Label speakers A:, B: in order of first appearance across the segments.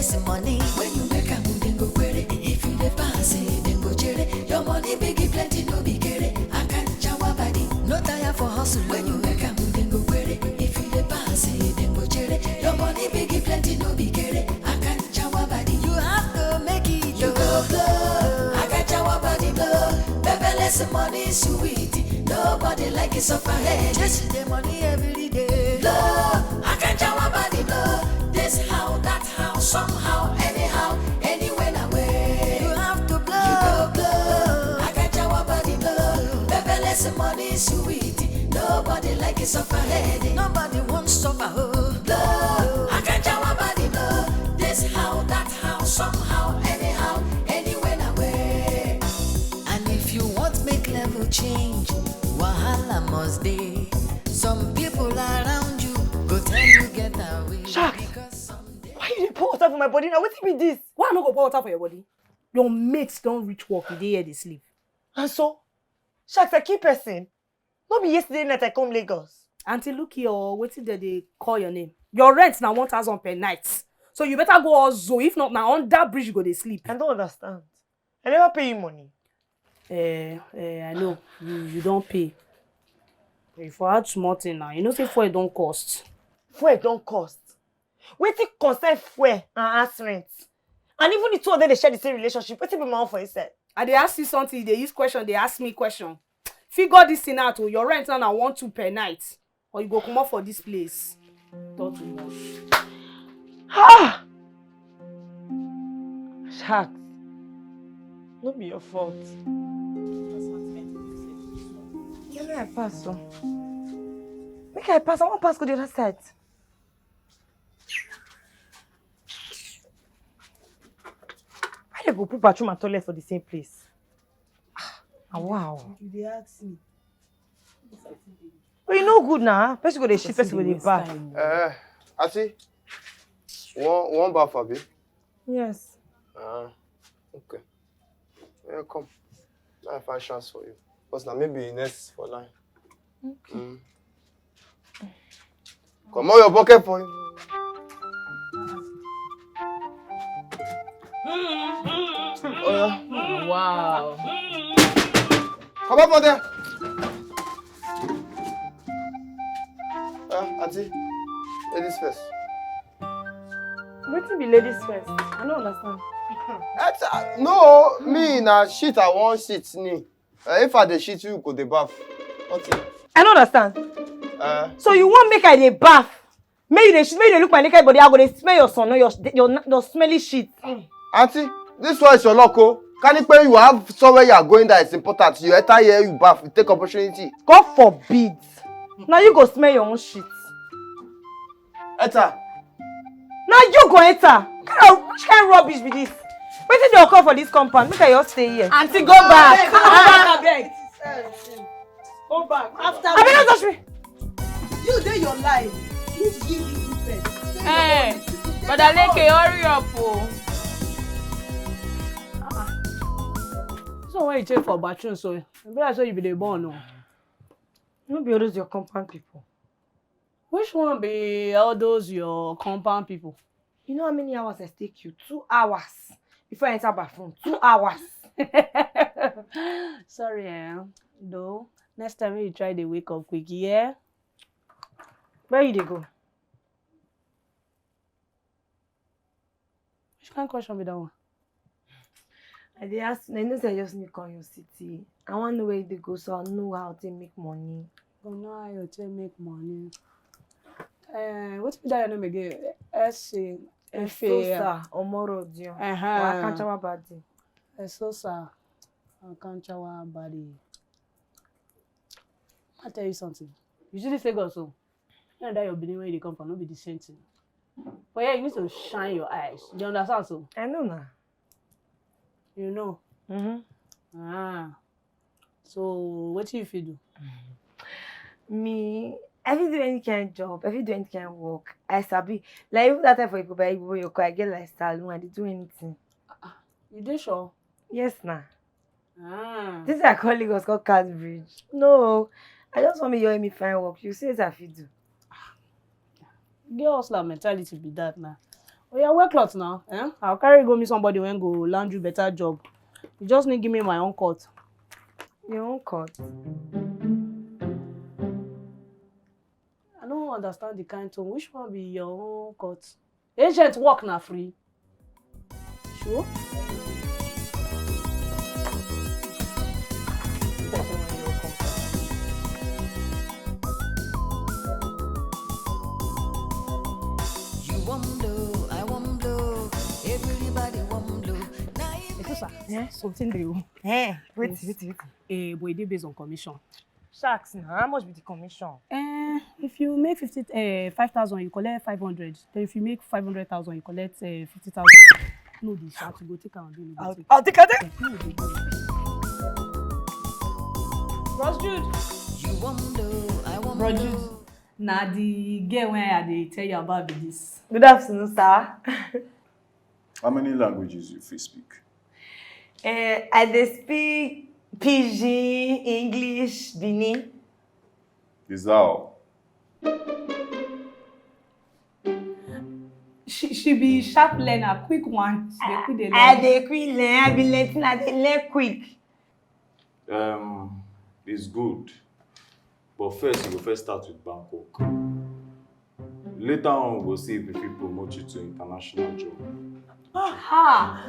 A: chasing money. When you make a move, then go query. If you dey pass it, then go cherry. Your money big, plenty, no be kere. Akanchawa Baddie, no tire for hustle. When you make a move, then go query. If you dey pass it, then go cherry. Your money big, plenty, no be kere. Akanchawa Baddie, you have to make it. You go blow. Akanchawa Baddie blow. Beverly money sweet. Nobody like it suffer head. Chase the money every day. Blow. Akanchawa Baddie blow. This how, that how, somehow, anyhow, anywhere, away. You have to blow. You go blow. Akanchawa Baddie blow. Beverly money sweet. Nobody like it suffer head. Nobody wants suffer. Blow. Akanchawa Baddie blow. This how, that how, somehow, anyhow, anywhere, away. And if you want make level change, wahala must be. Some people around you go tell you get away.
B: Shark, why you pour water for my body now? What be this?
C: Why I no go pour water for your body? Your mates don't reach work, they hear they sleep.
B: And so, Shark, a key person. Not be yesterday night I come Lagos.
C: Auntie, look here, waiting there they call your name. Your rent now 1,000 per night. So you better go also. If not, now on that bridge you go they sleep.
B: I don't understand. I never pay you money.
C: I know. You don't pay. If you add small thing now, you know say fuel don't cost.
B: Fuel don't cost. Wetin concern fuel and house rent. And even the two of them they share the same relationship. Wetin be my own for instead?
C: And they ask you something, they use question, they ask me question. Figure this thing out. Your rent now 1-2 per night. Or you go come up for this place. Don't too much.
B: Ah! Shark. No be your fault. Make I pass on. Make I pass. I want to pass to the other side. Why they go put bathroom and toilet for the same place? Ah, wow.
C: They ask me.
B: But you know good now. Person go the shit, person go the bath.
D: Ati, one bath, Abi?
B: Yes.
D: Okay. Yeah, come. I find chance for you. Because now maybe next for line.
B: Okay.
D: Come on, your bucket for you. Oh yeah.
C: Wow.
D: Come up on there. Auntie, ladies first.
B: Wetin be ladies first? I don't understand.
D: No, me na shit I want shit ni. If I dey shit you go dey bath.
B: I don't understand. So you want make I dey bath? Make you dey look my naked body, I go dey smell your son, no your smelly shit.
D: Auntie, this one is your luck, oh. Can you pay you have somewhere you are going that is important? You enter here, you bath, you take opportunity.
B: God forbid. Now you go smell your own shit.
D: Enter.
B: Now you go enter. Which kind of rubbish be this? Wetin dey occur for this compound? Make I just stay here.
C: Auntie, go back.
B: Go back, abeg. Go back. After. Abeg, don't touch me.
C: You dey your life. You give me first.
E: Hey, but Aleke, hurry up, oh.
C: So when you check for bathroom, so I better say you be the born, no.
B: No be all those your compound people.
C: Which one be all those your compound people?
B: You know how many hours I take you? 2 hours before I enter bathroom. 2 hours.
C: Sorry, though. Next time you try to wake up quick, yeah?
B: Where you dey go?
C: Which kind of question be that one?
B: I dey ask you. I know say I just need to come your city. I want to know where you dey go so I know how to make money.
C: Go know how you take make money. What be that your name again?
B: Sosa Omorodio. Akanchawa Baddie.
C: Sosa Akanchawa Baddie. I'll tell you something. You should say God so. You know that your building where you come from, not be the same thing. But yeah, you need to shine your eyes. Do you understand so?
B: I know now.
C: You know? So what do you feel do?
B: Me, I fit do any kind of job, I fit do any kind of work. I sabi. Like even that time for Igben, I get like salon, I dey do anything.
C: You dey sure?
B: Yes, nah. This is a call Lagos called Card Bridge. No, I just want me to me find work. You say I fit do.
C: Get hustler mentality be that now. Oh yeah, wear clothes now. Eh? I'll carry go meet somebody when go land you better job. You just need give me my own cut.
B: Your own cut?
C: I don't understand the kind tone. Which one be your own cut? Agent work na free. Sure?
A: You won't blow, I won't blow. Everybody won't blow.
C: Yeah, something they will.
B: Hey, wait.
C: But it based on commission.
B: Sharks now, how much be the commission?
C: If you make 5,000, you collect 500. Then if you make 500,000, you collect 50,000. No, the sharks, you go take and do it.
B: I'll take it.
C: Bros Jude.
A: You won't blow, I won't
C: Bros
A: blow.
C: Jude. Now the girl when I tell you about this.
B: Good afternoon, sir.
F: How many languages you speak?
B: I dey speak Pidgin, English, Bini.
F: Is that all?
C: She be sharp learner, quick one. She dey quick dey learn.
B: I dey quick learn, I be learning, I dey learn quick.
F: It's good. But first, you go first start with Bangkok. Later on, we'll see if we fit promote you to international job.
C: Ha!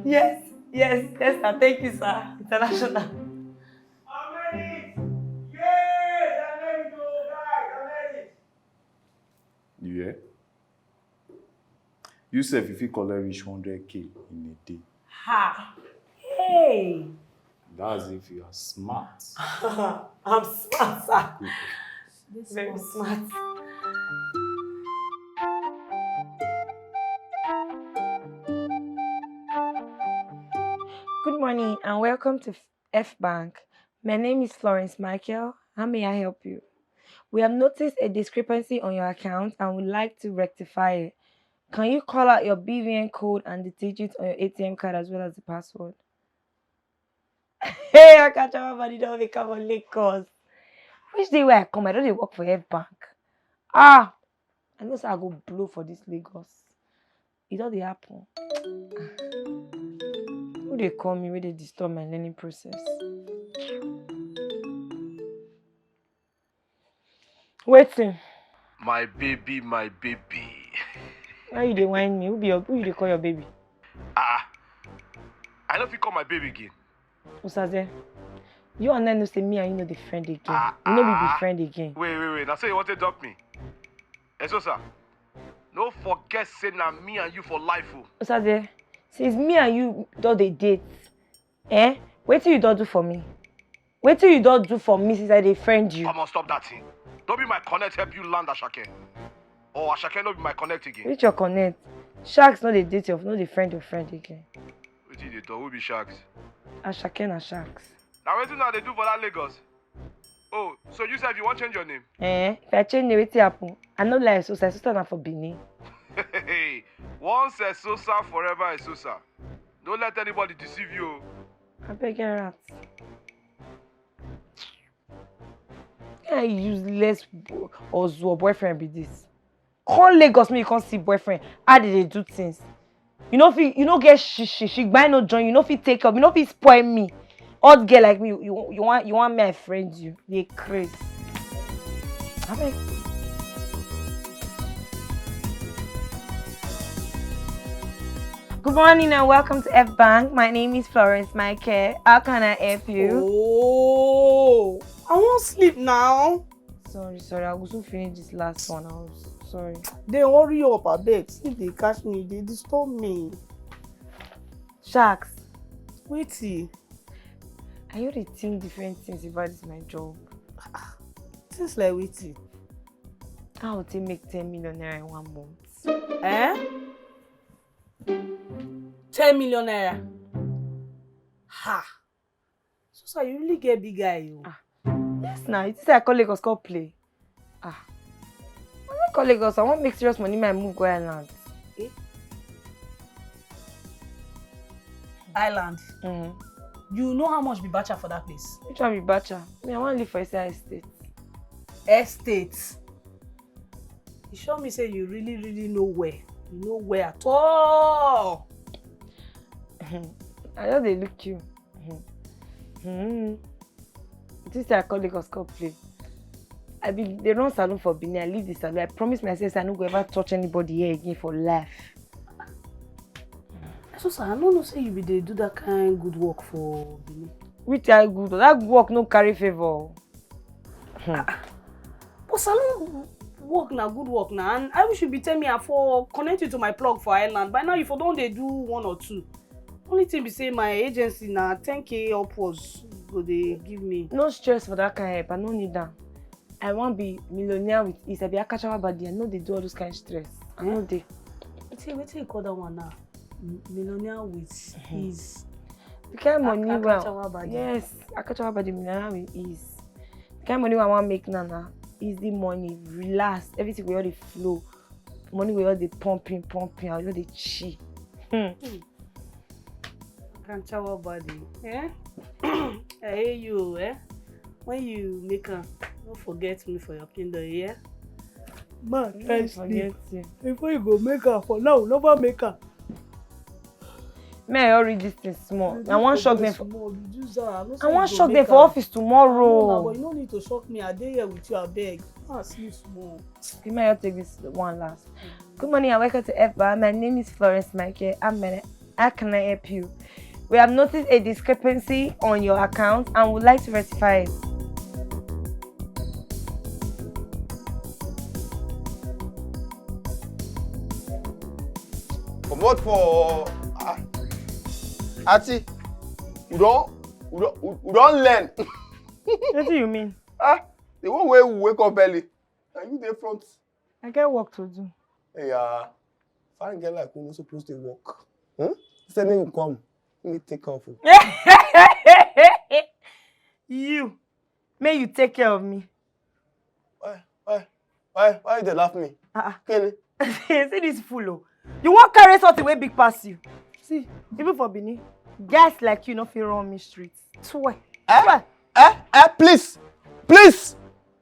B: Yes, sir. Thank you, sir. International.
G: I'm ready. Yes, I'm ready to go, guys. I'm ready.
F: You hear? You say if you collect reach 100K in a day.
C: Ha! Hey!
F: That's if you are smart.
B: I'm smart, sir.
C: This
B: Very
C: one.
B: smart. Good morning and welcome to F Bank. My name is Florence Michael. How may I help you? We have noticed a discrepancy on your account and would like to rectify it. Can you call out your BVN code and the digits on your ATM card as well as the password? Hey, Akanchawa Baddie don't make come on Lagos. Which day where I come, I don't dey work for F Bank. I know say I go blow for this Lagos. It don't dey happen. Who they call me when they disturb my learning process? Waiting.
G: My baby, my baby.
B: Why you dey whine me? Who you dey call your baby?
G: I don't know if you call my baby again.
B: Usaze, you and I know say me and you know the friend again. You know we be friend again.
G: Wait. Now say you want to dump me. So, sir. No forget say na me and you for life.
B: Usaze, since me and you don't dey date, wait till you don't do for me. Wait till you don't do for me since I dey friend you.
G: Come on, stop that thing. Don't be my connect help you land Ashake. Or Ashake not be my connect again.
B: Which your connect? Sharks no dey date your, no dey friend your friend again.
G: What did they do? Who be sharks?
B: Ashake na sharks.
G: Now what do they do for that Lagos? Oh, so you said you want to change your name?
B: If I change name, wetin happen? I no like Sosa na for Benin.
G: Hey, once a Sosa, forever a Sosa. Don't let anybody deceive you.
B: I beg you, rat. Yeah, useless or boyfriend be this. Call Lagos me, you can't see boyfriend. How did they do things? You know get she buy no join. You know if you take up. You know if you spoil me. Odd girl like me, you want me, I friend you. They crazy. I beg. Good morning and welcome to F Bank. My name is Florence Michael. How can I help you?
C: Oh, I won't sleep now.
B: Sorry. I will soon finish this last one. I was sorry.
C: They hurry up, I beg. If they catch me, they disturb me.
B: Sharks,
C: Wait.
B: I already think different things about this my job.
C: Things like waiting.
B: How would they make 10 million naira in 1 month?
C: 10 million naira. Ha! So you really get big guy, you.
B: Yes, now you say I call Lagos call play. I don't call Lagos. I want to make serious money. My move go island.
C: Island. You know how much be bacha for that place?
B: Which one be bacha? Me, I want to live for SI estate.
C: Estate. You show me say you really know where. You know where at all.
B: I just dey look you. This I call Lagos Cup play. They run salon for Benin. I leave the salon. I promise myself I no go ever touch anybody here again for life.
C: So sir, I don't know say you be dey do that kind good work for Benin.
B: Which I good? That work no carry favor.
C: But salon work na good work na, and I wish you be tell me for connect you to my plug for Ireland. By now you for don dey do 1 or 2. Only thing be say my agency na 10k upwards go dey give me.
B: No stress for that kind of help. I no need that. I wan be millionaire with ease. I be Akanchawa Baddie. I no dey do all those kind of stress. I no dey.
C: Wetin you call that one now? Millionaire with ease.
B: The kind of money
C: Akanchawa Baddie.
B: Yes, Akanchawa Baddie millionaire with ease. The kind of money I want make now, easy money, relax, everything will all dey flow. Money will all dey pumping, I will all dey chill.
C: Akanchawa Baddie. I hear you, When you make her, don't forget me for your kingdom, yeah? Man,
B: Don't forget you.
C: Before you go make her, for now, never make her.
B: May I read this thing small? I want shock them. I want
C: to
B: shock them for office tomorrow.
C: No, but you don't need to shock me. I dey here with you, I beg. Sleep small.
B: You may take this one last. Good morning and welcome to FBA. My name is Florence Michael. How can I help you? We have noticed a discrepancy on your account and would like to rectify it.
D: Comot for Ati, we don't learn.
B: What do you mean?
D: The one where we wake up early, and you dey front.
B: I get work to do.
D: Hey, fine girl like we no supposed to work. Say make you come, let me take care of you.
B: You, may you take care of me.
D: Why they laugh me? Kenny?
B: See this fool. You won't carry something way big past you. See, even for Benin, guys like you no fit run me streets. Swear.
D: Please,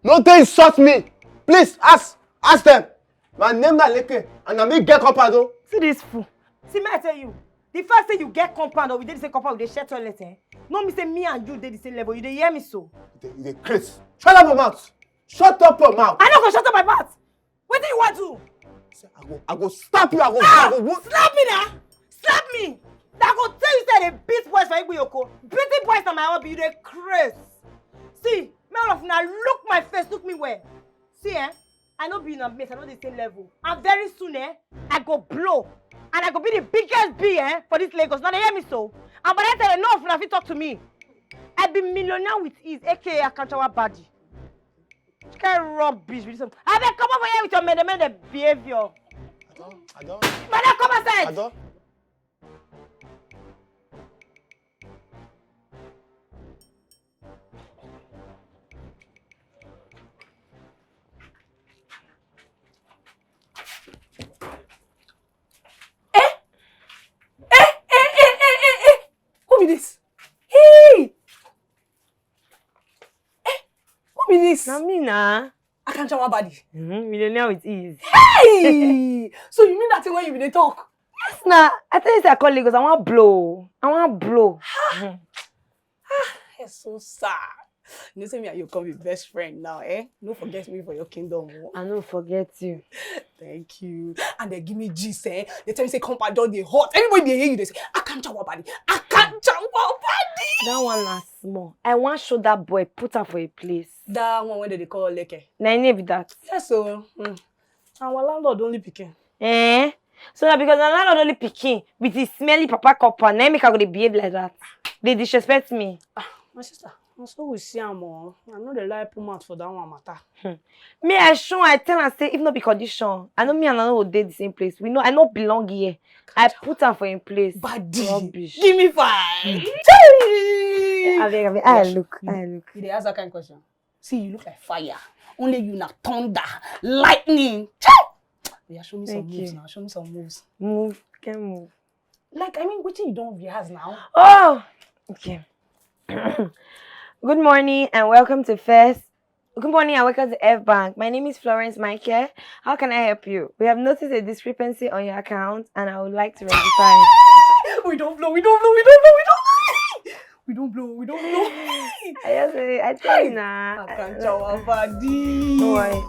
D: no dey insult me. Please, ask them. My name na Leke, and I me get compound though.
B: See this fool. See, may I tell you, the first thing you get compound or we did the same compound, we dey share toilet, No, me say me and you dey the same level. You dey hear me so?
D: You dey crazy. Shut up your mouth. Shut up your mouth.
B: I no go shut up my mouth. What do you want to?
D: I go slap you. I go
B: slap me now. Slap me. I go tell you say they beat boys for Igben. Beating boys na my hobby. You dey crazy. See, me all of now look my face, look me where. See, I no be in a mess. I know the same level. And very soon, I go blow. And I go be the biggest bee, for this Lagos. Now they hear me so. And by that time, enough now if you talk to me. I be millionaire with ease, aka Akanchawa Baddie. You can't rubbish with this. I beg come over here with your mede behavior.
D: I don't.
B: Madam, come aside.
D: I don't.
C: Who be this? Hey! Who be this?
B: Na me na.
C: Akanchawa Baddie.
B: Millionaire with ease.
C: Hey! So you mean that thing when you dey talk?
B: Yes, na. I tell you, say I call Lagos. I want blow.
C: It's so sad. You know, say me and you come be best friend now, Don't forget me for your kingdom.
B: I don't forget you.
C: Thank you. And they give me gist, They tell me say compound don dey hot. Everybody dey hear you, they say Akanchawa Baddie. Akanchawa Baddie.
B: That one last small. I want show that boy put her for a place.
C: That one when they call Leke.
B: Na I be that.
C: Yes, so. Our landlord only picking.
B: So now because the landlord only picking with his smelly papa copper, now make her go dey behave like that. They disrespect me.
C: My sister, so we see am all. I know they like put mouth for that one matter.
B: Me, I tell her say if not be condition, I know me and I know dey the same place. We know I don't belong here. I put her for in place.
C: Baddie,
B: rubbish.
C: give me 5.
B: I look.
C: You dey ask that kind of question. See, you look like fire. Only you na thunder, lightning. Yeah, show me some moves now. Show me some moves.
B: Move, can move.
C: Like, I mean, what you don't rehearse now?
B: Oh, okay. Good morning and welcome to First Good morning and welcome to F Bank. My name is Florence Michael. How can I help you? We have noticed a discrepancy on your account and I would like to rectify it.
C: We don't blow.
B: I tell you now.
C: Akanchawa Baddie.
B: Don't worry.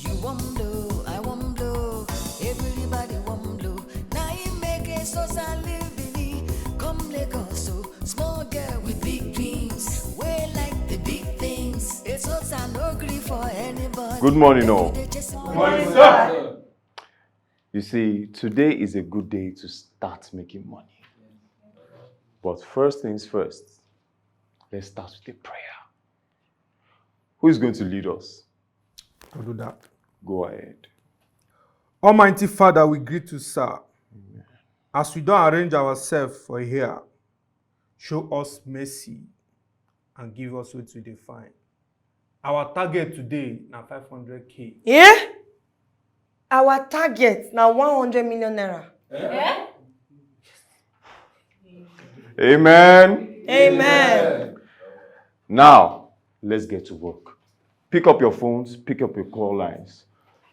A: You won't blow, I won't blow. Everybody won't blow. Now you make it so living. Come Lagos, so small girl with big dreams. We like the big things. It's so no grief for anybody.
F: Good morning, all.
A: Good
B: morning, sir.
F: You see, today is a good day to start making money. But first things first, let's start with a prayer. Who is going to lead us?
H: I'll do that.
F: Go ahead.
H: Almighty Father, we greet you, sir. Amen. As we don't arrange ourselves for here, show us mercy and give us what we define. Our target today na 500K.
B: Yeah? Our target now 100 million naira.
E: Eh?
F: Amen.
B: Amen.
F: Now, let's get to work. Pick up your phones, pick up your call lines.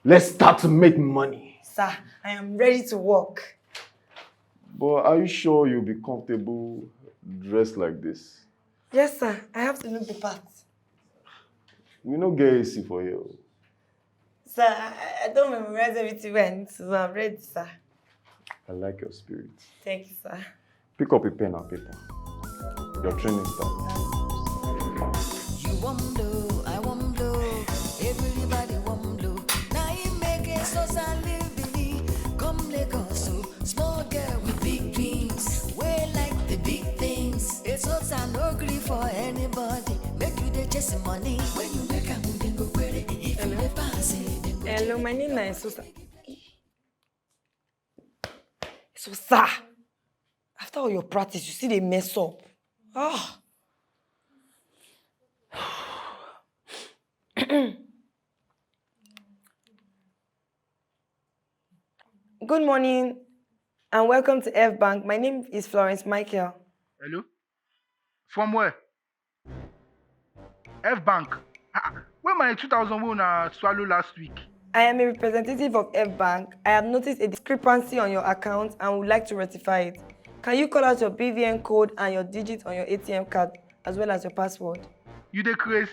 F: Let's start to make money.
B: Sir, I am ready to work.
F: But are you sure you'll be comfortable dressed like this?
B: Yes, sir. I have to look the part.
F: We no get AC for you.
B: Sir, I don't memorize everything when, so I'm ready, sir.
F: I like your spirit.
B: Thank you, sir.
F: Pick up a pen and paper. Your training starts.
A: You won't blow, I won't blow. Everybody won't blow. Now you make it so living. Come Lagos, so small girl with big dreams. We like the big things. It's so no grief for anybody. Make you the chase money. When you make a move, then go query. If you the pass it, then go.
B: Hello, my name is Nosa. So, sir, after all your practice, you see they mess up. Ah. Good morning and welcome to F Bank. My name is Florence Michael.
I: Hello? From where? F Bank. Where my 2,000 won swallow last week?
B: I am a representative of F Bank. I have noticed a discrepancy on your account and would like to rectify it. Can you call out your BVN code and your digits on your ATM card as well as your password?
I: You dey craze?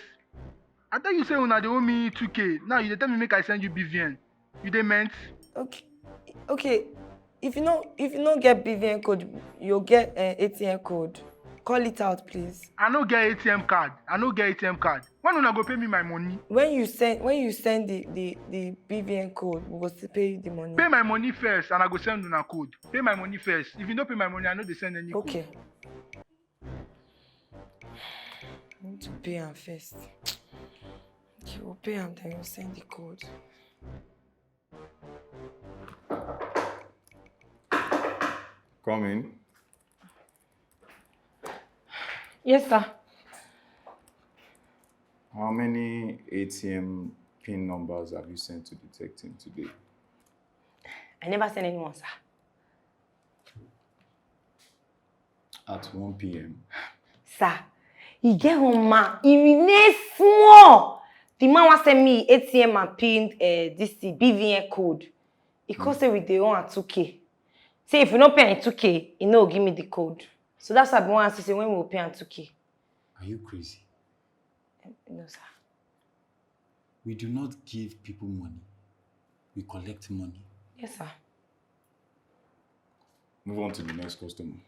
I: I thought you say una dey owe me 2K. Now you dey tell me make I send you BVN. You dey meant?
B: Okay. If you don't get BVN code, you'll get ATM code. Call it out, please.
I: I no get ATM card. When una go pay me my money?
B: When you send the BVN code, we will still pay you the money.
I: Pay my money first and I go send una code. Pay my money first. If you don't pay my money, I no dey send any code.
B: Okay. I need to pay him first. Okay, we'll pay him, then you'll send the code.
F: Come in.
B: Yes, sir.
F: How many ATM PIN numbers have you sent to the tech team today?
B: I never sent anyone, sir.
F: At 1 p.m.
B: Sir, he get one man. He remains small. The man was send me ATM and PIN this BVN code. He cost say with the own at 2K. Say if you don't pay 2K, he no give me the code. So that's why I want to say when we will pay 2K.
J: Are you crazy?
B: No, sir.
J: We do not give people money. We collect money.
B: Yes, sir.
F: Move on to the next customer.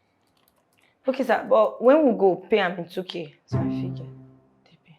B: Okay, sir. But when we go pay him in 2K, so I figure they pay.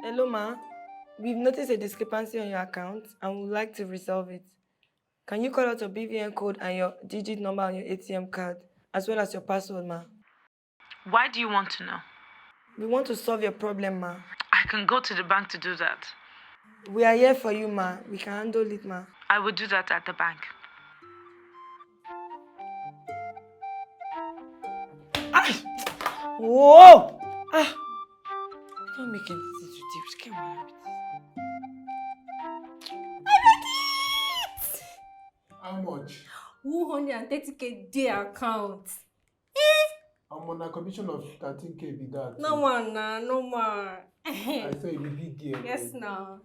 B: Hello, ma. We've noticed a discrepancy on your account and would like to resolve it. Can you call out your BVN code and your digit number on your ATM card, as well as your password, ma?
E: Why do you want to know?
B: We want to solve your problem, ma.
E: I can go to the bank to do that.
B: We are here for you, ma. We can handle it, ma.
E: I will do that at the bank.
B: Whoa! Don't make anything to deep. Come on.
H: How much?
K: 130k day account.
H: I'm on a commission of 13k be that.
K: No man, nah, no man.
H: I say it be big deal.
K: Yes, now.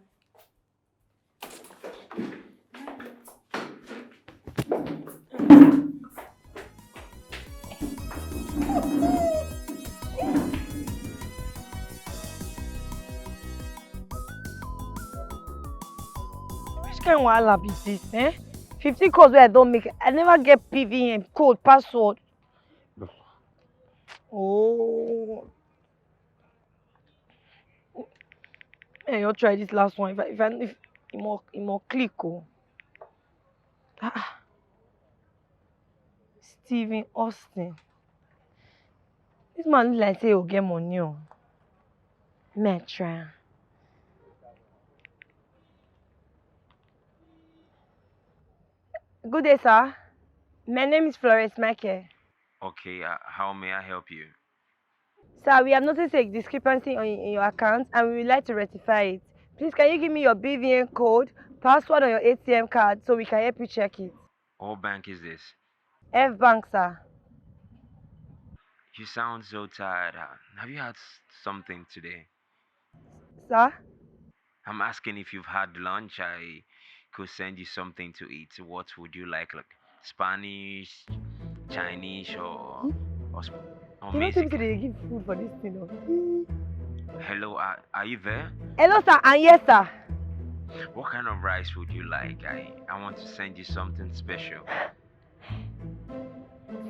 B: Which kind of wahala be this, eh? 50 codes where I don't make it. I never get PVM code, password. Oh. Hey, you try this last one. If it more click, oh. Stephen Austin. This man look like say he'll get money, oh. May I try? Good day, sir. My name is Florence Michael.
L: Okay, how may I help you?
B: Sir, we have noticed a discrepancy in your account and we would like to rectify it. Please, can you give me your BVN code, password on your ATM card so we can help you check it?
L: What bank is this?
B: F Bank, sir.
L: You sound so tired. Have you had something today?
B: Sir?
L: I'm asking if you've had lunch. I could send you something to eat. What would you like Spanish, Chinese, or
B: You don't think they give food for this thing, no?
L: Hello, are you there?
B: Hello, sir, and yes, sir.
L: What kind of rice would you like? I want to send you something special.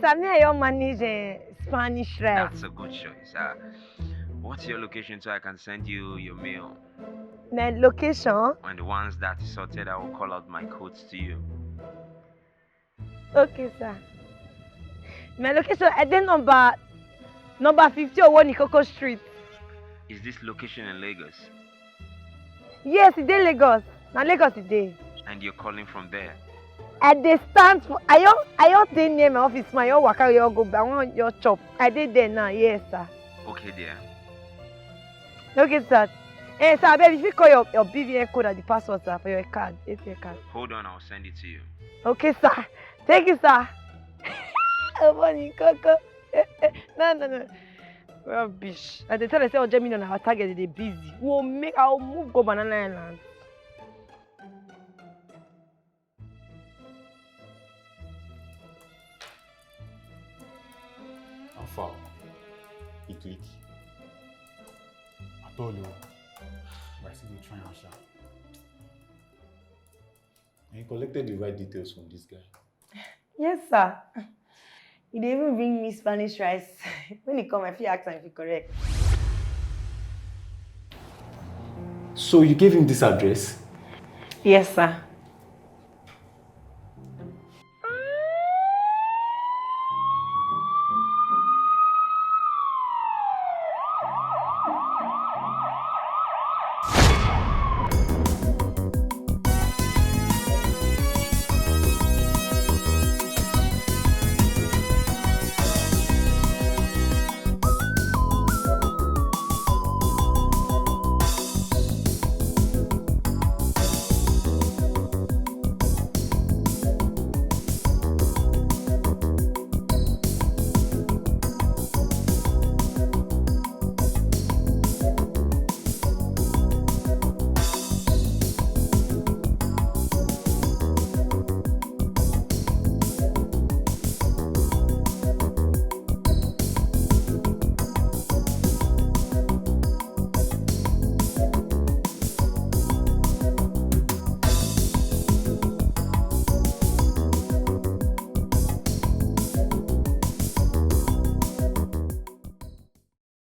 B: Sir, me I manage Spanish rice.
L: That's a good choice. What's your location so I can send you your meal?
B: My location?
L: And once that is sorted, I will call out my codes to you.
B: Okay, sir. My location at the number 50 or 1 Ikoko Street.
L: Is this location in Lagos?
B: Yes, it's in Lagos. Now Lagos today.
L: And you're calling from there?
B: At the stand for I don't near my office, my own worker, you go I want your chop. I did there now, yes, sir.
L: Okay, dear.
B: Okay, sir. Hey, sir, baby, if you call your BVN code and the password, sir, for your card, ATM card.
L: Hold on, I'll send it to you.
B: Okay, sir. Thank you, sir. Funny, Coco. No. Rubbish. At the time I say, oh, Gemini on our target, they're busy. I'll move go Banana Island.
J: How far? He click. I told you. But I still try and shout. And you collected the right details from this guy.
B: Yes, sir. He didn't even bring me Spanish rice. When he come, I feel ask him if he correct.
J: So you gave him this address?
B: Yes, sir.